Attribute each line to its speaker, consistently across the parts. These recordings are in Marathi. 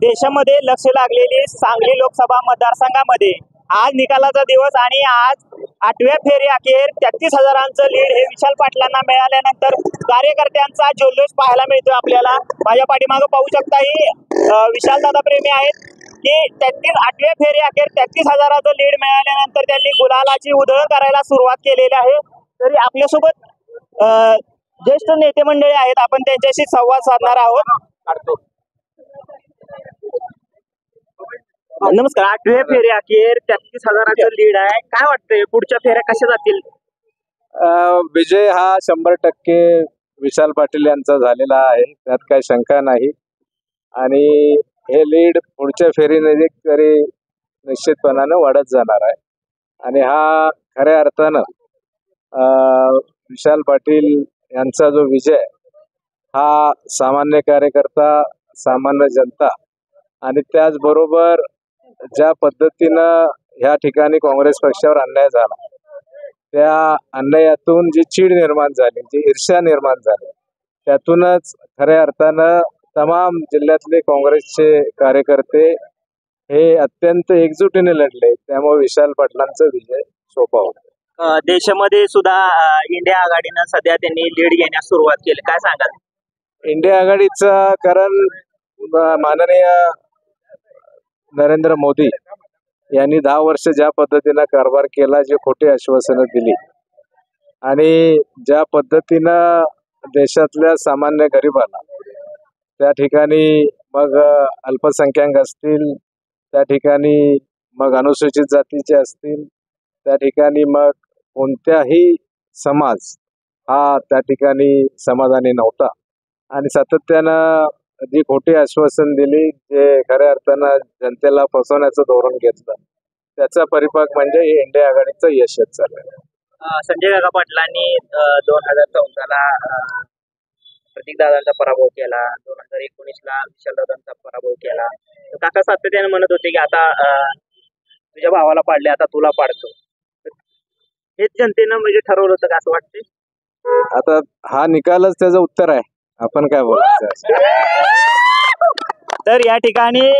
Speaker 1: देशामध्ये लक्ष लागलेली सांगली लोकसभा मतदारसंघामध्ये आज निकालाचा दिवस आणि आज 8व्या फेरी अखेर 33,000चं लीड हे विशाल पाटलांना मिळाल्यानंतर कार्यकर्त्यांचा जल्लोष पाहायला मिळतोय। आपल्याला माझ्या पाठीमागे पाहू शकता ही विशाल दादा प्रेमी आहेत की 8व्या फेरी अखेर 33,000चं लीड मिळाल्यानंतर त्यांनी गुलालाची उधळण करायला सुरुवात केलेली आहे। तरी आपल्यासोबत ज्येष्ठ नेते मंडळी आहेत, आपण त्यांच्याशी संवाद साधणार आहोत। नमस्कार। 8व्या फेरी अखेर 33,000चं लीड आहे, काय वाटतंय पुढच्या फेऱ्या कशा जातील?
Speaker 2: विजय हा 100% विशाल पाटील यांचा झालेला आहे, त्यात काही शंका नाही। आणि हे लीड पुढच्या फेरीमध्ये तरी निश्चितपणाने वाढत जाणार आहे। आणि हा खऱ्या अर्थानं विशाल पाटील यांचा जो विजय हा सामान्य कार्यकर्ता, सामान्य जनता आणि त्याचबरोबर ज्या पद्धतीनं ह्या ठिकाणी काँग्रेस पक्षावर अन्याय झाला, त्या अन्यायातून जी चीड निर्माण झाली, जी ईर्ष्या निर्माण झाली, त्यातूनच खऱ्या अर्थानं तमाम जिल्ह्यातले काँग्रेसचे कार्यकर्ते हे अत्यंत एकजुटीने लढले, त्यामुळे विशाल पाटलांचा विजय सोपा होता।
Speaker 1: देशामध्ये सुद्धा इंडिया आघाडीनं सध्या त्यांनी लीड घेण्यास सुरुवात केली, काय सांगाल?
Speaker 2: इंडिया आघाडीचं कारण माननीय नरेंद्र मोदी यांनी 10 वर्ष ज्या पद्धतीनं कारभार केला, जे खोटे आश्वासनं दिली आणि ज्या पद्धतीनं देशातल्या सामान्य गरिबाला, त्या ठिकाणी मग अल्पसंख्याक असतील, त्या ठिकाणी मग अनुसूचित जातीचे असतील, त्या ठिकाणी मग कोणत्याही समाज हा त्या ठिकाणी समाधानी नव्हता। आणि सातत्यानं जी खोटी आश्वासन दिली, जे खऱ्या अर्थानं जनतेला फसवण्याचं धोरण घेतलं, त्याचा परिपाक म्हणजे हे इंडिया आघाडीचं यशच चाललं।
Speaker 1: संजय काका पाटलांनी 2014ला प्रतीकदादांचा पराभव केला, 2019ला विशालदादांचा पराभव केला। काका सातत्याने म्हणत होते की आता तुझ्या भावाला पाडले, आता तुला पाडतो। हेच जनतेनं म्हणजे ठरवलं होतं का असं वाटतंय?
Speaker 2: आता हा निकालच त्याचं उत्तर आहे, आपण काय बोलायचं।
Speaker 1: तर या ठिकाणी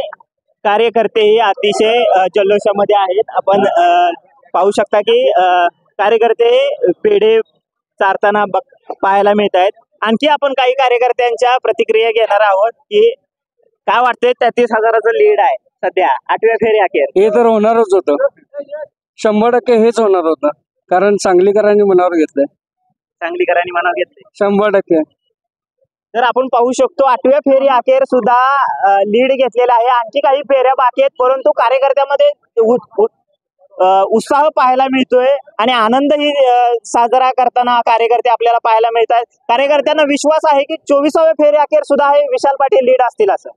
Speaker 1: कार्यकर्तेही अतिशय जल्लोषामध्ये आहेत। आपण पाहू शकता की कार्यकर्ते पेढे चारताना पाहायला मिळत आहेत। आणखी आपण काही कार्यकर्त्यांच्या प्रतिक्रिया घेणार आहोत की काय वाटतंय 33,000चं लीड आहे सध्या 8व्या फेरी अखेर।
Speaker 3: हे तर होणारच होतं, 100% हेच होणार होतं, कारण सांगलीकरांनी मनावर घेतलंय।
Speaker 1: सांगलीकरांनी मनावर घेतलंय
Speaker 3: 100%।
Speaker 1: तर आपण पाहू शकतो 8व्या फेरी अखेर सुद्धा लीड घेतलेला आहे। आणखी काही फेऱ्या बाकी आहेत, परंतु कार्यकर्त्यामध्ये उत्साह पाहायला मिळतोय आणि आनंदही साजरा करताना कार्यकर्ते आपल्याला पाहायला मिळतात। कार्यकर्त्यांना विश्वास आहे की 24व्या फेरी अखेर सुद्धा हे विशाल पाटील लीड असतील असं।